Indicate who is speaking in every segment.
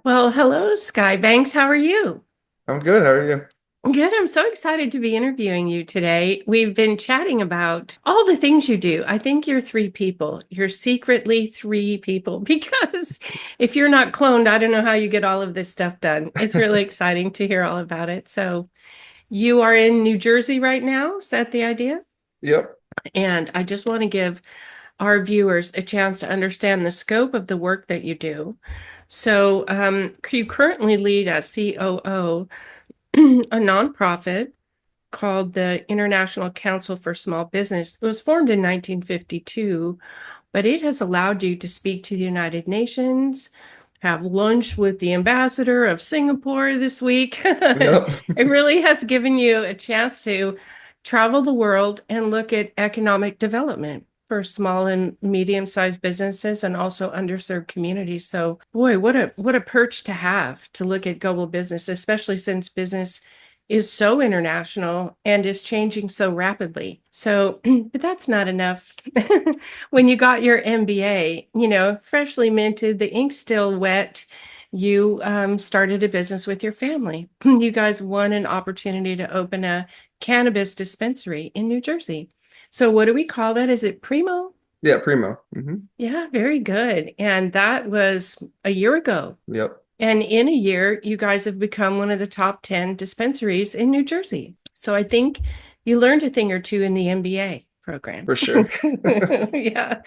Speaker 1: Well, hello, Skye Blanks. How are you?
Speaker 2: I'm good. How are you?
Speaker 1: Good. I'm so excited to be interviewing you today. We've been chatting about all the things you do. I think you're three people. You're secretly three people because if you're not cloned, I don't know how you get all of this stuff done. It's really exciting to hear all about it. So, you are in New Jersey right now. Is that the idea?
Speaker 2: Yep.
Speaker 1: And I just want to give our viewers a chance to understand the scope of the work that you do. So, you currently lead as COO a nonprofit called the International Council for Small Business. It was formed in 1952, but it has allowed you to speak to the United Nations, have lunch with the ambassador of Singapore this week.
Speaker 2: Yep.
Speaker 1: It really has given you a chance to travel the world and look at economic development for small and medium-sized businesses and also underserved communities. So, boy, what a perch to have to look at global business, especially since business is so international and is changing so rapidly. So, but that's not enough. When you got your MBA, freshly minted, the ink's still wet, you started a business with your family. You guys won an opportunity to open a cannabis dispensary in New Jersey. So, what do we call that? Is it Primo?
Speaker 2: Yeah, primo.
Speaker 1: Yeah, very good. And that was a year ago.
Speaker 2: Yep.
Speaker 1: And in a year, you guys have become one of the top 10 dispensaries in New Jersey. So I think you learned a thing or two in the MBA program.
Speaker 2: For sure.
Speaker 1: Yeah.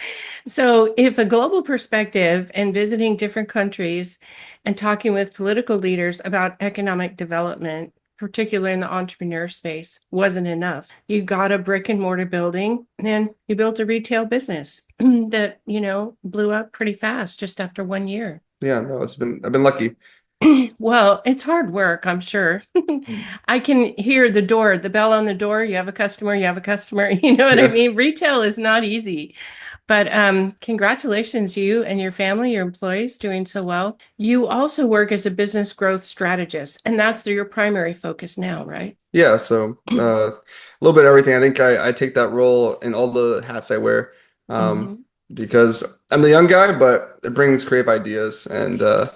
Speaker 1: So if a global perspective and visiting different countries and talking with political leaders about economic development, particularly in the entrepreneur space, wasn't enough, you got a brick and mortar building and you built a retail business that, blew up pretty fast just after 1 year.
Speaker 2: Yeah, no, I've been lucky.
Speaker 1: Well, it's hard work, I'm sure. I can hear the bell on the door. You have a customer, you have a customer. You know what I
Speaker 2: Yeah.
Speaker 1: mean? Retail is not easy. But congratulations, you and your family, your employees doing so well. You also work as a business growth strategist, and that's your primary focus now, right?
Speaker 2: Yeah, so a little bit of everything. I think I take that role in all the hats I wear.
Speaker 1: Mhm.
Speaker 2: Because I'm the young guy, but it brings creative ideas and a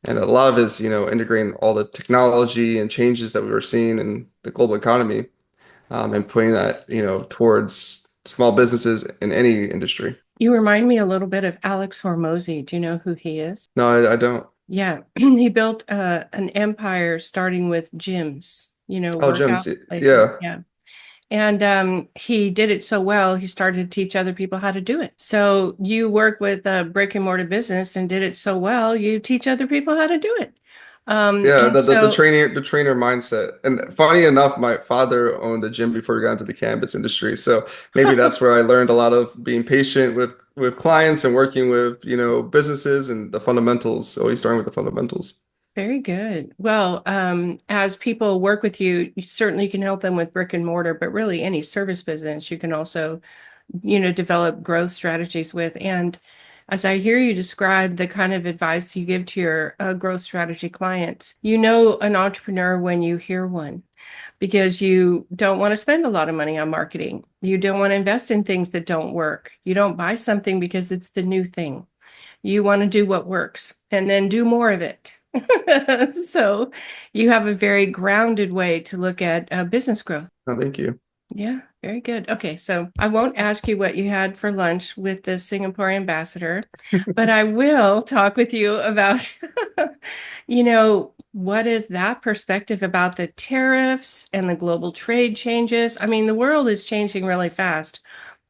Speaker 2: lot of it is, integrating all the technology and changes that we were seeing in the global economy, and putting that, towards small businesses in any industry.
Speaker 1: You remind me a little bit of Alex Hormozy. Do you know who he is?
Speaker 2: No, I don't.
Speaker 1: Yeah, he built an empire starting with gyms,
Speaker 2: Oh, gyms.
Speaker 1: workout places.
Speaker 2: Yeah.
Speaker 1: Yeah. And he did it so well, he started to teach other people how to do it. So you work with a brick and mortar business and did it so well, you teach other people how to do it.
Speaker 2: Yeah,
Speaker 1: And so,
Speaker 2: the trainer mindset. And funny enough, my father owned a gym before he got into the cannabis industry. So maybe that's where I learned a lot of being patient with clients and working with, businesses and the fundamentals, always starting with the fundamentals.
Speaker 1: very good. Well, as people work with you, you certainly can help them with brick and mortar, but really any service business, you can also develop growth strategies with. And as I hear you describe the kind of advice you give to your growth strategy clients, you know an entrepreneur when you hear one because you don't want to spend a lot of money on marketing. You don't want to invest in things that don't work. You don't buy something because it's the new thing. You want to do what works and then do more of it. So you have a very grounded way to look at business growth.
Speaker 2: Oh, thank you.
Speaker 1: Yeah, very good. Okay, so I won't ask you what you had for lunch with the Singapore ambassador, but I will talk with you about, what is that perspective about the tariffs and the global trade changes? I mean, the world is changing really fast,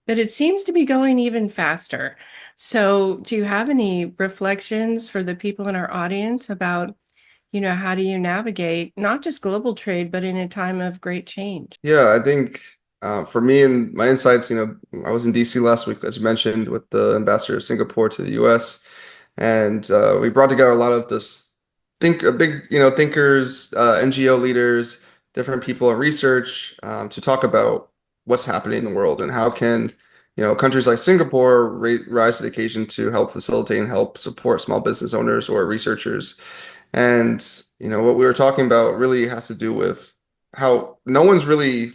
Speaker 1: but it seems to be going even faster. So, do you have any reflections for the people in our audience about, how do you navigate not just global trade, but in a time of great change?
Speaker 2: Yeah, I think for me and my insights, I was in DC last week, as you mentioned, with the ambassador of Singapore to the US. And we brought together a lot of this big, thinkers, NGO leaders, different people in research, to talk about what's happening in the world and how can, countries like Singapore rise to the occasion to help facilitate and help support small business owners or researchers. And, what we were talking about really has to do with how no one's really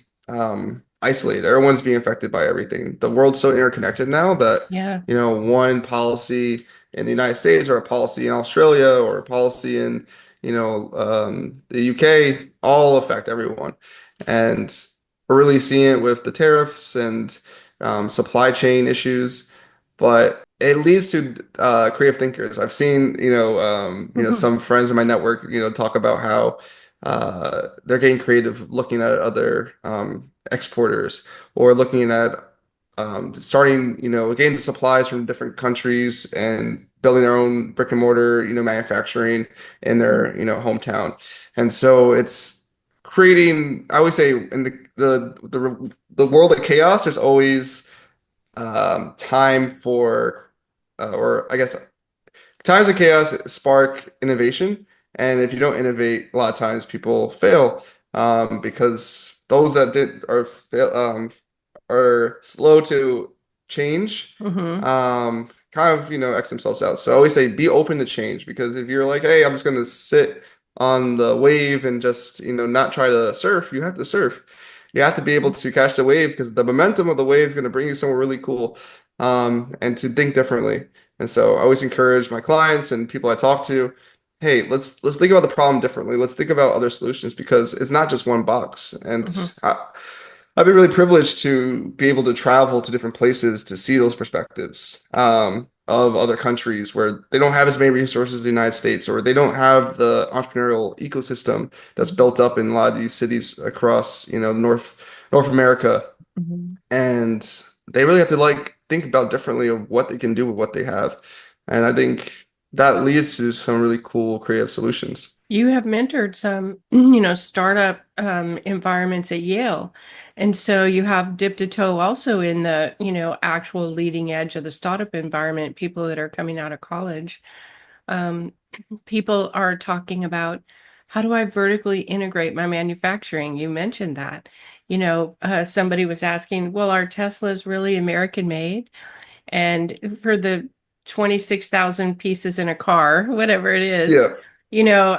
Speaker 2: isolated. Everyone's being affected by everything. The world's so interconnected now that,
Speaker 1: Yeah.
Speaker 2: one policy in the United States or a policy in Australia or a policy in, the UK all affect everyone. And we're really seeing it with the tariffs and supply chain issues, but it leads to creative thinkers. I've seen, some friends in my network, talk about how they're getting creative, looking at other exporters or looking at starting, getting supplies from different countries and building their own brick and mortar, manufacturing in their, hometown. And so it's creating, I would say, in the world of chaos, there's always time for, or I guess times of chaos spark innovation. And if you don't innovate, a lot of times people fail because those that did are slow to change,
Speaker 1: Hmm.
Speaker 2: kind of, X themselves out. So I always say be open to change because if you're like, hey, I'm just going to sit on the wave and just, not try to surf, you have to surf. You have to be able to catch the wave because the momentum of the wave is going to bring you somewhere really cool, and to think differently. And so I always encourage my clients and people I talk to, hey, let's think about the problem differently. Let's think about other solutions because it's not just one box. And
Speaker 1: Hmm.
Speaker 2: I've been really privileged to be able to travel to different places to see those perspectives of other countries where they don't have as many resources as the United States, or they don't have the entrepreneurial ecosystem that's built up in a lot of these cities across, North America.
Speaker 1: Hmm.
Speaker 2: And they really have to like think about differently of what they can do with what they have. And I think that leads to some really cool creative solutions.
Speaker 1: You have mentored some, startup environments at Yale. And so you have dipped a toe also in the, actual leading edge of the startup environment, people that are coming out of college. Um, People are talking about how do I vertically integrate my manufacturing? You mentioned that. Somebody was asking, well, are Teslas really American made? And for the 26,000 pieces in a car, whatever it is,
Speaker 2: Yeah.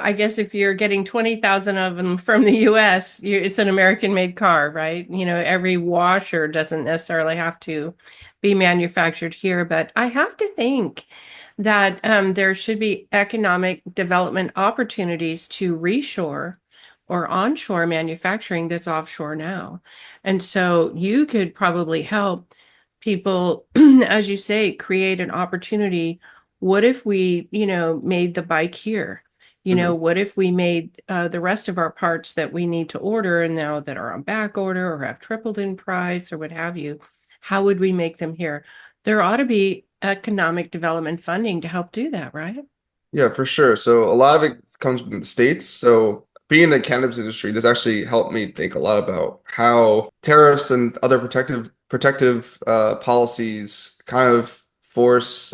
Speaker 1: I guess if you're getting 20,000 of them from the US, it's an American made car, right? Every washer doesn't necessarily have to be manufactured here, but I have to think that there should be economic development opportunities to reshore or onshore manufacturing that's offshore now. And so you could probably help people, as you say, create an opportunity. What if we, made the bike here?
Speaker 2: Mhm.
Speaker 1: What if we made the rest of our parts that we need to order and now that are on back order or have tripled in price or what have you? How would we make them here? There ought to be economic development funding to help do that, right?
Speaker 2: Yeah, for sure. So a lot of it comes from the States. So being in the cannabis industry does actually help me think a lot about how tariffs and other protective policies kind of force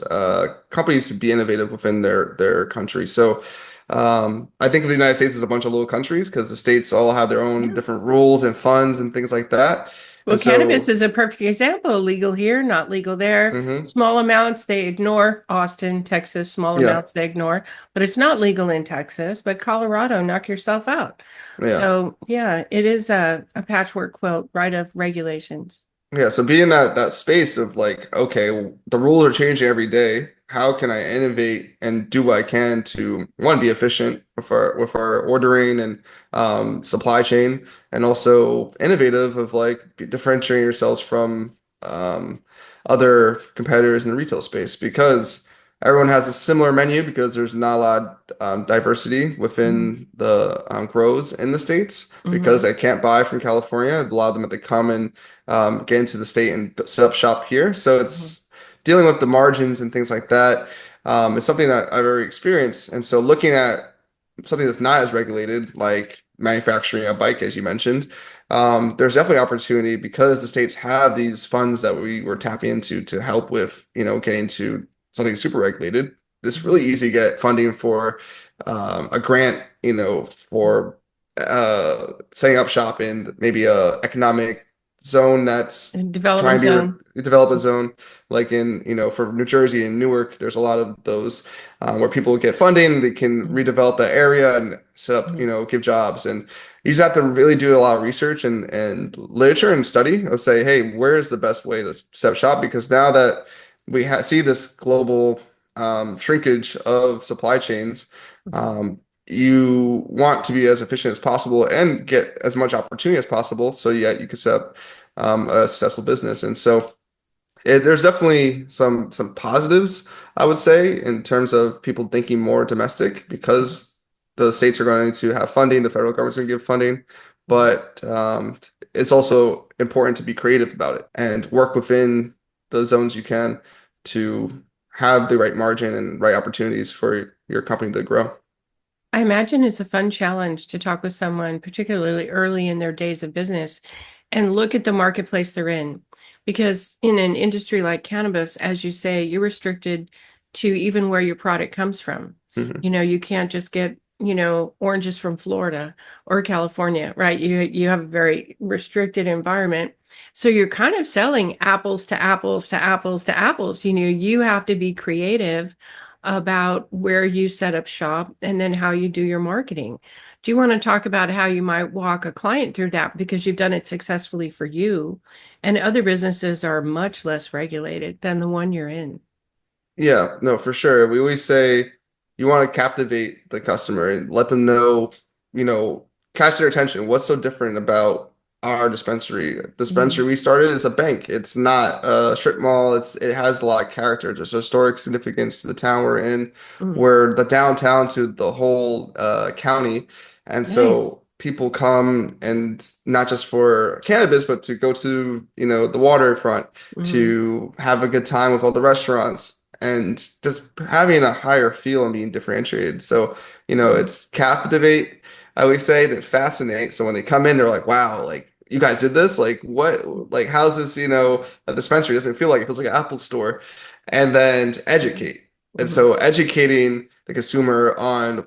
Speaker 2: companies to be innovative within their country. So I think of the United States as a bunch of little countries because the states all have their own
Speaker 1: Yeah.
Speaker 2: different rules and funds and things like that.
Speaker 1: Well,
Speaker 2: And
Speaker 1: cannabis
Speaker 2: so,
Speaker 1: is a perfect example. Legal here, not legal there.
Speaker 2: mhm,
Speaker 1: Small amounts they ignore. Austin, Texas, small
Speaker 2: yeah,
Speaker 1: amounts they ignore. But it's not legal in Texas. But Colorado, knock yourself out.
Speaker 2: yeah.
Speaker 1: So yeah, it is a patchwork quilt, right, of regulations.
Speaker 2: Yeah, so being that space of like, okay, well, the rules are changing every day. How can I innovate and do what I can to one, be efficient with our ordering and supply chain, and also innovative of like differentiating yourselves from other competitors in the retail space because everyone has a similar menu because there's not a lot of diversity
Speaker 1: Hmm.
Speaker 2: within the grows in the states because
Speaker 1: Hmm.
Speaker 2: they can't buy from California. A lot of them have to come and get into the state and set up shop here. So
Speaker 1: Hmm.
Speaker 2: it's dealing with the margins and things like that. It's something that I've already experienced. And so looking at something that's not as regulated, like manufacturing a bike, as you mentioned, there's definitely opportunity because the states have these funds that we were tapping into to help with, getting to something super regulated. It's really easy to get funding for a grant, for setting up shop in maybe a economic zone that's trying
Speaker 1: Development
Speaker 2: to
Speaker 1: zone.
Speaker 2: develop a zone, like in, for New Jersey and Newark, there's a lot of those where people get funding, they can
Speaker 1: Mhm.
Speaker 2: redevelop that area and set up,
Speaker 1: Mhm.
Speaker 2: give jobs. And you just have to really do a lot of research and literature and study of say, hey, where is the best way to set up shop? Because now that we see this global shrinkage of supply chains,
Speaker 1: Mhm.
Speaker 2: um, you want to be as efficient as possible and get as much opportunity as possible so yet you can set up a successful business. And so there's definitely some positives, I would say, in terms of people thinking more domestic because the states are going to have funding, the federal government's going to give funding,
Speaker 1: Mhm.
Speaker 2: but it's also important to be creative about it and work within the zones you can to have the right margin and right opportunities for your company to grow.
Speaker 1: I imagine it's a fun challenge to talk with someone, particularly early in their days of business, and look at the marketplace they're in. Because in an industry like cannabis, as you say, you're restricted to even where your product comes from.
Speaker 2: Mhm.
Speaker 1: You can't just get, oranges from Florida or California, right? You have a very restricted environment. So you're kind of selling apples to apples to apples to apples. You have to be creative about where you set up shop and then how you do your marketing. Do you want to talk about how you might walk a client through that because you've done it successfully for you and other businesses are much less regulated than the one you're in?
Speaker 2: Yeah, no, for sure. We always say you want to captivate the customer and let them know, you know, catch their attention. What's so different about our dispensary?
Speaker 1: Mhm.
Speaker 2: Dispensary we started is a bank. It's not a strip mall. It has a lot of character. There's historic significance to the town we're in.
Speaker 1: Mm.
Speaker 2: We're the downtown to the whole county. And
Speaker 1: Nice.
Speaker 2: so people come and not just for cannabis, but to go to, the waterfront,
Speaker 1: Mhm.
Speaker 2: to have a good time with all the restaurants and just having a higher feel and being differentiated. So,
Speaker 1: Mhm.
Speaker 2: it's captivate, I always say, to fascinate. So when they come in, they're like, wow, like you guys did this? Like what, like how's this, a dispensary? It doesn't feel like it feels like an Apple store. And then to
Speaker 1: Mhm.
Speaker 2: educate. And
Speaker 1: Mhm.
Speaker 2: so educating the consumer on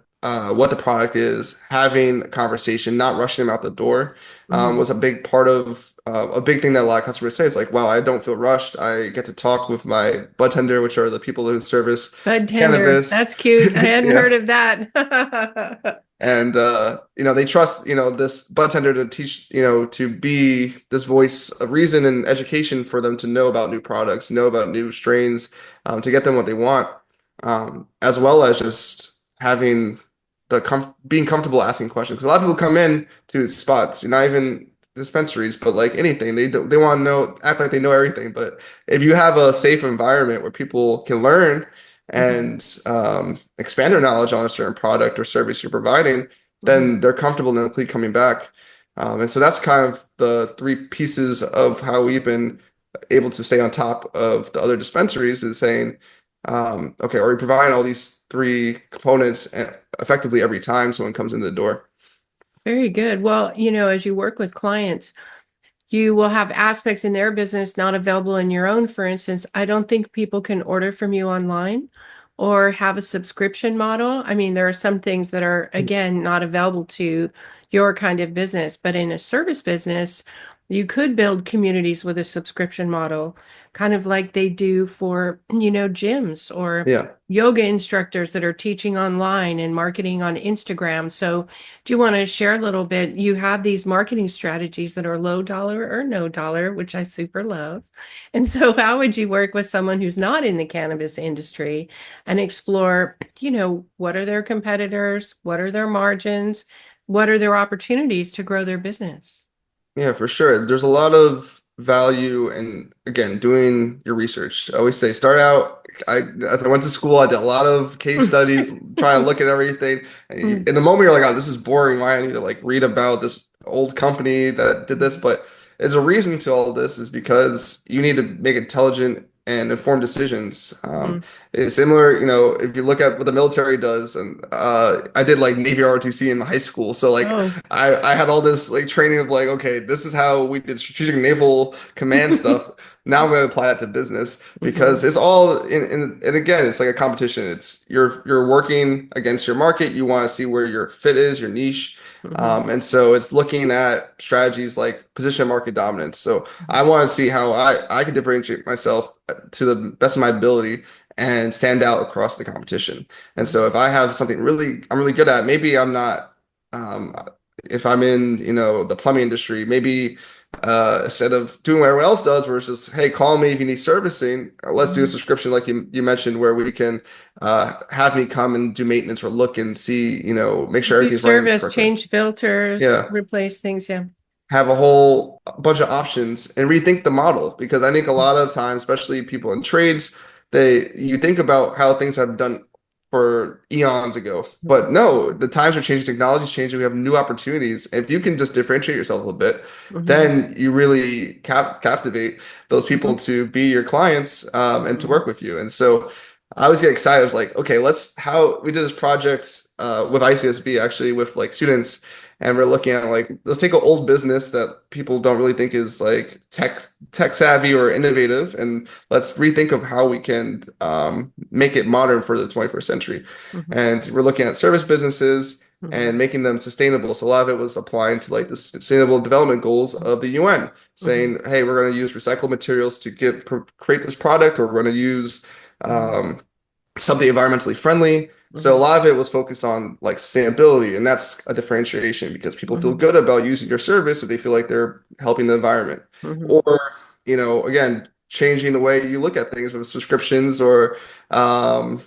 Speaker 2: what the product is, having a conversation, not rushing them out the door,
Speaker 1: Mhm.
Speaker 2: was a big part of a big thing that a lot of customers say is like, wow, I don't feel rushed. I get to talk with my bud tender, which are the people who service
Speaker 1: Bud tender.
Speaker 2: cannabis.
Speaker 1: That's cute. I hadn't
Speaker 2: Yeah.
Speaker 1: heard of that.
Speaker 2: And they trust, this bud tender to teach, to be this voice of reason and education for them to know about new products, know about new strains, to get them what they want, as well as just having being comfortable asking questions. 'Cause a lot of people come in to spots, not even dispensaries, but like anything, they want to know, act like they know everything. But if you have a safe environment where people can learn
Speaker 1: Mhm.
Speaker 2: and expand their knowledge on a certain product or service you're providing,
Speaker 1: Mhm.
Speaker 2: then they're comfortable and they'll keep coming back. And so that's kind of the three pieces of how we've been able to stay on top of the other dispensaries is saying, okay, are we providing all these three components effectively every time someone comes in the door?
Speaker 1: Very good. Well, as you work with clients, you will have aspects in their business not available in your own. For instance, I don't think people can order from you online or have a subscription model. I mean, there are some things that are, again, not available to your kind of business, but in a service business, you could build communities with a subscription model, kind of like they do for, gyms or
Speaker 2: Yeah.
Speaker 1: yoga instructors that are teaching online and marketing on Instagram. So, do you want to share a little bit? You have these marketing strategies that are low dollar or no dollar, which I super love. And so, how would you work with someone who's not in the cannabis industry and explore, what are their competitors? What are their margins? What are their opportunities to grow their business?
Speaker 2: Yeah, for sure. There's a lot of value in, again, doing your research. I always say start out. As I went to school, I did a lot of case studies, trying to look at everything. And in the moment, you're like, oh, this is boring. Why I need to like read about this old company that did this? But there's a reason to all of this is because you need to make intelligent and informed decisions. It's similar, if you look at what the military does, and I did like Navy ROTC in high school, so like
Speaker 1: Oh.
Speaker 2: I had all this like training of like, okay, this is how we did strategic naval command stuff. Now I'm going to apply that to business because
Speaker 1: Mhm.
Speaker 2: it's all and again, it's like a competition. It's you're working against your market. You want to see where your fit is, your niche,
Speaker 1: Hmm.
Speaker 2: And so it's looking at strategies like position market dominance. So I want to see how I can differentiate myself to the best of my ability and stand out across the competition. And so if I have something I'm really good at, maybe I'm not, um, if I'm in, the plumbing industry, maybe instead of doing what everyone else does versus, hey, call me if you need servicing, let's do a
Speaker 1: Hmm.
Speaker 2: subscription like you mentioned where we can have me come and do maintenance or look and see, make sure
Speaker 1: Do
Speaker 2: everything's running
Speaker 1: service,
Speaker 2: correctly.
Speaker 1: change filters,
Speaker 2: Yeah,
Speaker 1: replace things. Yeah.
Speaker 2: have a whole bunch of options and rethink the model because I think a lot of times, especially people in trades, you think about how things have done for eons ago. But no, the times are changing, technology's changing, we have new opportunities. If you can just differentiate yourself a little bit,
Speaker 1: Hmm.
Speaker 2: then you really captivate those people
Speaker 1: Hmm.
Speaker 2: to be your clients and to
Speaker 1: Hmm.
Speaker 2: work with you. And so I always get excited. I was like, okay, how we did this project with ICSB actually with like students and we're looking at like let's take an old business that people don't really think is like tech savvy or innovative and let's rethink of how we can make it modern for the 21st century.
Speaker 1: Hmm.
Speaker 2: And we're looking at service businesses
Speaker 1: Hmm.
Speaker 2: and making them sustainable. So a lot of it was applying to like the sustainable development goals of the UN,
Speaker 1: Hmm.
Speaker 2: saying, hey, we're going to use recycled materials to create this product, or we're going to use
Speaker 1: Hmm.
Speaker 2: um, something environmentally friendly. So a
Speaker 1: Hmm.
Speaker 2: lot of it was focused on like sustainability, and that's a differentiation because people feel
Speaker 1: Hmm.
Speaker 2: good about using your service if they feel like they're helping the environment.
Speaker 1: Hmm.
Speaker 2: Or, again, changing the way you look at things with subscriptions or um,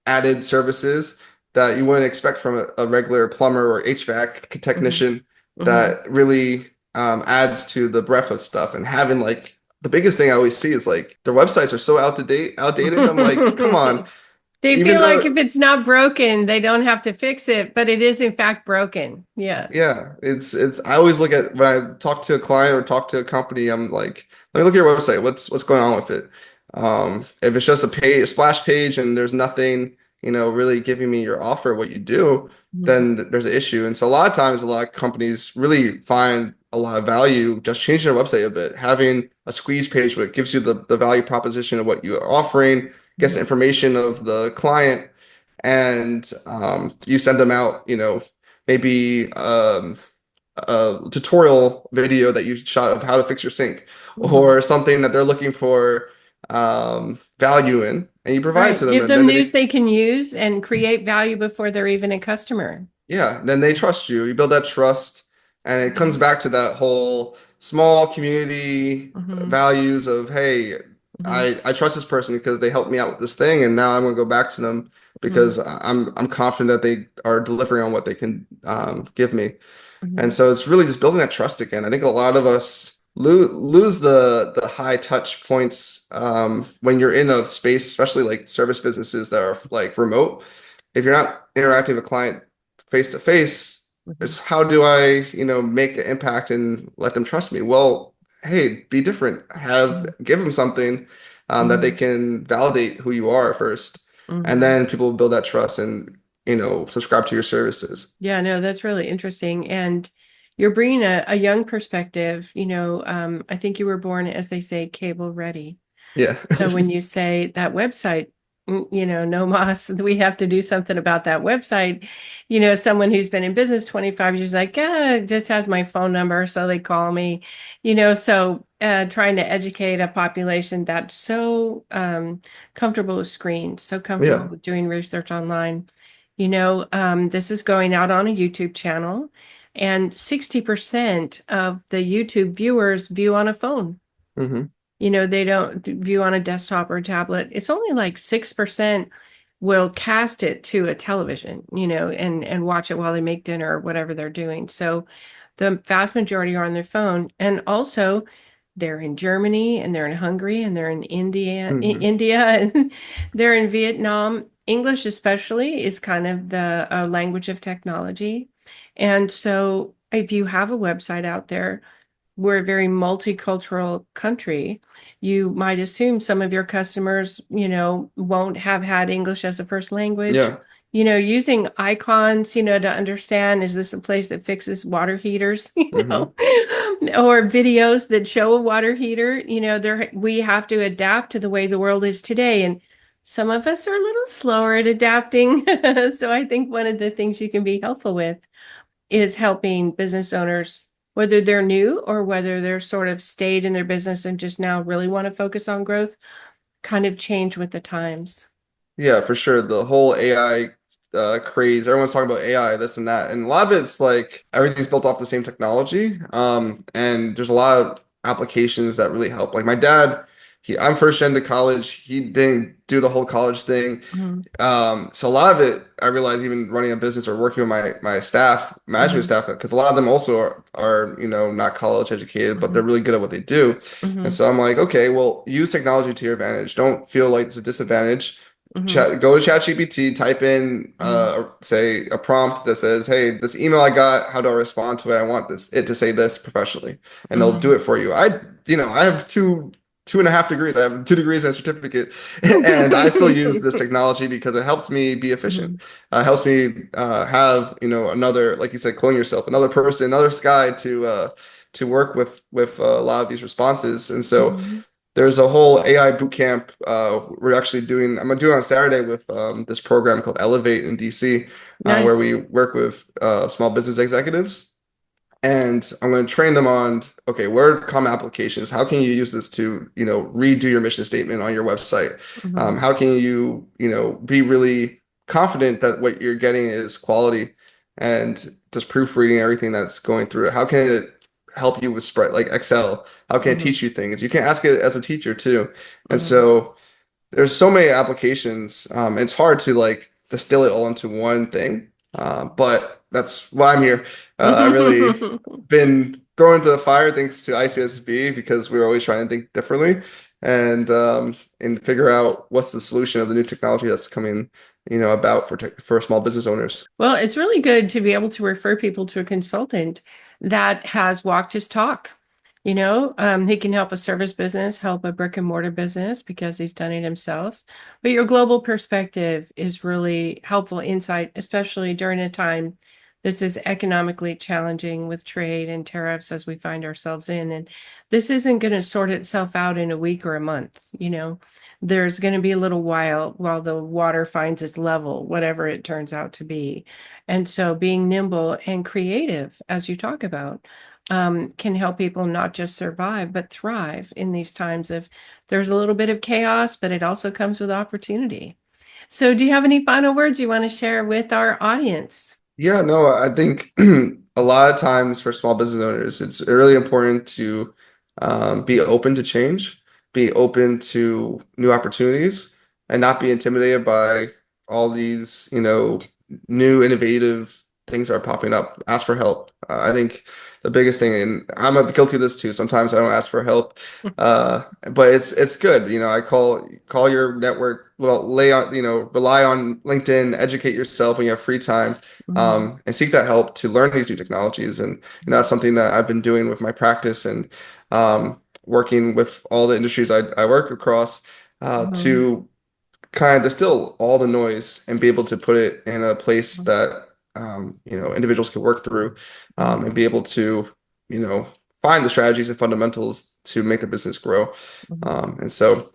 Speaker 2: added services that you wouldn't expect from a regular plumber or HVAC
Speaker 1: Hmm.
Speaker 2: technician
Speaker 1: Hmm.
Speaker 2: that really adds to the breadth of stuff and having like the biggest thing I always see is like their websites are so outdated. I'm like, come on.
Speaker 1: They
Speaker 2: Even
Speaker 1: feel like if
Speaker 2: though,
Speaker 1: it's not broken, they don't have to fix it, but it is in fact broken. Yeah.
Speaker 2: yeah, I always look at when I talk to a client or talk to a company, I'm like, let me look at your website. What's going on with it? If it's just a splash page and there's nothing, really giving me your offer, what you do,
Speaker 1: Mhm.
Speaker 2: then there's an issue. And so a lot of times, a lot of companies really find a lot of value just changing their website a bit, having a squeeze page where it gives you the value proposition of what you are offering, gets the
Speaker 1: Mhm.
Speaker 2: information of the client, and you send them out, maybe a tutorial video that you shot of how to fix your sink
Speaker 1: Mhm.
Speaker 2: or something that they're looking for value in, and you provide it
Speaker 1: Right.
Speaker 2: to them,
Speaker 1: Give
Speaker 2: and
Speaker 1: them
Speaker 2: then
Speaker 1: news they can use and create value before they're even a customer.
Speaker 2: then they trust you. You build that trust, and it comes
Speaker 1: Mhm.
Speaker 2: back to that whole small community
Speaker 1: Mhm.
Speaker 2: values of, hey,
Speaker 1: Mhm.
Speaker 2: I trust this person because they helped me out with this thing, and now I'm gonna go back to them because
Speaker 1: Mhm.
Speaker 2: I'm confident that they are delivering on what they can give me. And
Speaker 1: Mhm.
Speaker 2: so it's really just building that trust again. I think a lot of us lose the high touch points when you're in a space, especially like service businesses that are like remote. If you're not interacting with a client face to face,
Speaker 1: Mhm.
Speaker 2: it's how do I, make an impact and let them trust me? Well, hey, be different.
Speaker 1: Mhm.
Speaker 2: Give them something that they
Speaker 1: Mhm.
Speaker 2: can validate who you are first, and
Speaker 1: Mhm.
Speaker 2: then people will build that trust and subscribe to your services.
Speaker 1: Yeah, no, that's really interesting. And you're bringing a young perspective. I think you were born, as they say, cable ready.
Speaker 2: Yeah.
Speaker 1: So when you say that website, no mas, we have to do something about that website. Someone who's been in business 25 years, like, yeah, it just has my phone number, so they call me. So trying to educate a population that's so comfortable with screens, so comfortable
Speaker 2: Yeah.
Speaker 1: with doing research online. This is going out on a YouTube channel, and 60% of the YouTube viewers view on a phone.
Speaker 2: Hmm.
Speaker 1: They don't view on a desktop or a tablet. It's only like 6% will cast it to a television, and watch it while they make dinner or whatever they're doing. So the vast majority are on their phone. And also they're in Germany and they're in Hungary and they're in
Speaker 2: Hmm.
Speaker 1: India and they're in Vietnam. English especially is kind of the language of technology. And so if you have a website out there, we're a very multicultural country. You might assume some of your customers, won't have had English as a first language.
Speaker 2: Yeah.
Speaker 1: Using icons, to understand, is this a place that fixes water heaters,
Speaker 2: Hmm.
Speaker 1: or videos that show a water heater, we have to adapt to the way the world is today. And some of us are a little slower at adapting. So I think one of the things you can be helpful with is helping business owners, whether they're new or whether they're sort of stayed in their business and just now really want to focus on growth, kind of change with the times.
Speaker 2: Yeah, for sure. The whole AI craze, everyone's talking about AI, this and that. And a lot of it's like everything's built off the same technology. And there's a lot of applications that really help. Like my dad, I'm first gen to college. He didn't do the whole college thing.
Speaker 1: Mm-hmm.
Speaker 2: So a lot of it, I realize even running a business or working with my staff, management
Speaker 1: Mm-hmm.
Speaker 2: staff, because a lot of them also are, not college educated, but
Speaker 1: Mm-hmm.
Speaker 2: they're really good at what they do. And
Speaker 1: Mm-hmm.
Speaker 2: so I'm like, okay, well, use technology to your advantage. Don't feel like it's a disadvantage.
Speaker 1: Mm-hmm.
Speaker 2: Go to ChatGPT, type in,
Speaker 1: Mm-hmm.
Speaker 2: say a prompt that says, "Hey, this email I got, how do I respond to it? I want it to say this professionally," and they'll do
Speaker 1: Mm-hmm.
Speaker 2: it for you. I have two and a half degrees. I have 2 degrees and a certificate, and I still use this technology because it helps me be efficient.
Speaker 1: Mm-hmm.
Speaker 2: Helps me have, another, like you said, clone yourself, another person, another Skye to work with a lot of these responses. And so
Speaker 1: Mm-hmm.
Speaker 2: there's a whole AI boot camp. I'm gonna do it on Saturday with this program called Elevate in DC, where
Speaker 1: Nice.
Speaker 2: we work with small business executives. And I'm going to train them on, okay, what are common applications? How can you use this to, redo your mission statement on your website?
Speaker 1: Mm-hmm.
Speaker 2: How can you, be really confident that what you're getting is quality and just proofreading everything that's going through it? How can it help you with spread like Excel? How can it
Speaker 1: Mm-hmm.
Speaker 2: teach you things? You can ask it as a teacher too. And
Speaker 1: Mm-hmm.
Speaker 2: so there's so many applications. It's hard to like distill it all into one thing. But that's why I'm here. I really been thrown into the fire thanks to ICSB because we're always trying to think differently and figure out what's the solution of the new technology that's coming, about for small business owners.
Speaker 1: Well, it's really good to be able to refer people to a consultant that has walked his talk. He can help a service business, help a brick and mortar business because he's done it himself. But your global perspective is really helpful insight, especially during a time that's as economically challenging with trade and tariffs as we find ourselves in. And this isn't going to sort itself out in a week or a month. There's going to be a little while the water finds its level, whatever it turns out to be. And so being nimble and creative, as you talk about, can help people not just survive, but thrive in these times of there's a little bit of chaos, but it also comes with opportunity. So, do you have any final words you want to share with our audience?
Speaker 2: Yeah, no, I think a lot of times for small business owners, it's really important to be open to change, be open to new opportunities, and not be intimidated by all these, new innovative things that are popping up. Ask for help. I think the biggest thing, and guilty of this too. Sometimes I don't ask for help, but it's good. I call your network. Well, rely on LinkedIn, educate yourself when you have free time
Speaker 1: Mhm.
Speaker 2: and seek that help to learn these new technologies. And that's something that I've been doing with my practice and working with all the industries I work across
Speaker 1: Mhm.
Speaker 2: to kind of distill all the noise and be able to put it in a place that individuals can work through and
Speaker 1: Mhm.
Speaker 2: be able to find the strategies and fundamentals to make the business grow.
Speaker 1: Mhm.
Speaker 2: And so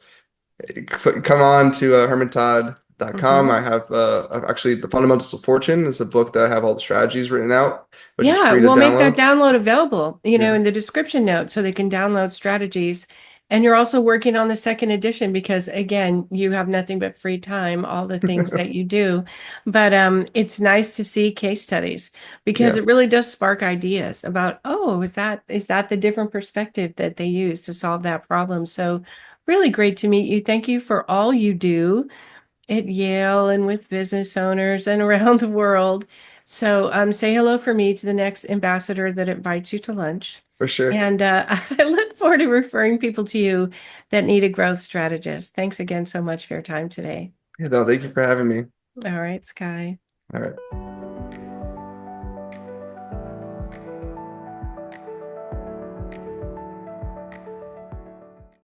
Speaker 2: come on to hermantodd.com.
Speaker 1: Mhm.
Speaker 2: I have actually The Fundamentals of Fortune is a book that I have all the strategies written out, which is
Speaker 1: Yeah,
Speaker 2: free to
Speaker 1: we'll make that
Speaker 2: download.
Speaker 1: download available,
Speaker 2: Yeah.
Speaker 1: in the description note so they can download strategies. And you're also working on the second edition because again, you have nothing but free time, all the things that you do. But it's nice to see case studies because
Speaker 2: Yeah,
Speaker 1: it really does spark ideas about, oh, is that the different perspective that they use to solve that problem? So really great to meet you. Thank you for all you do at Yale and with business owners and around the world. So say hello for me to the next ambassador that invites you to lunch.
Speaker 2: for sure.
Speaker 1: And I look forward to referring people to you that need a growth strategist. Thanks again so much for your time today.
Speaker 2: Yeah, no, thank you for having me.
Speaker 1: All right, Skye.
Speaker 2: All right.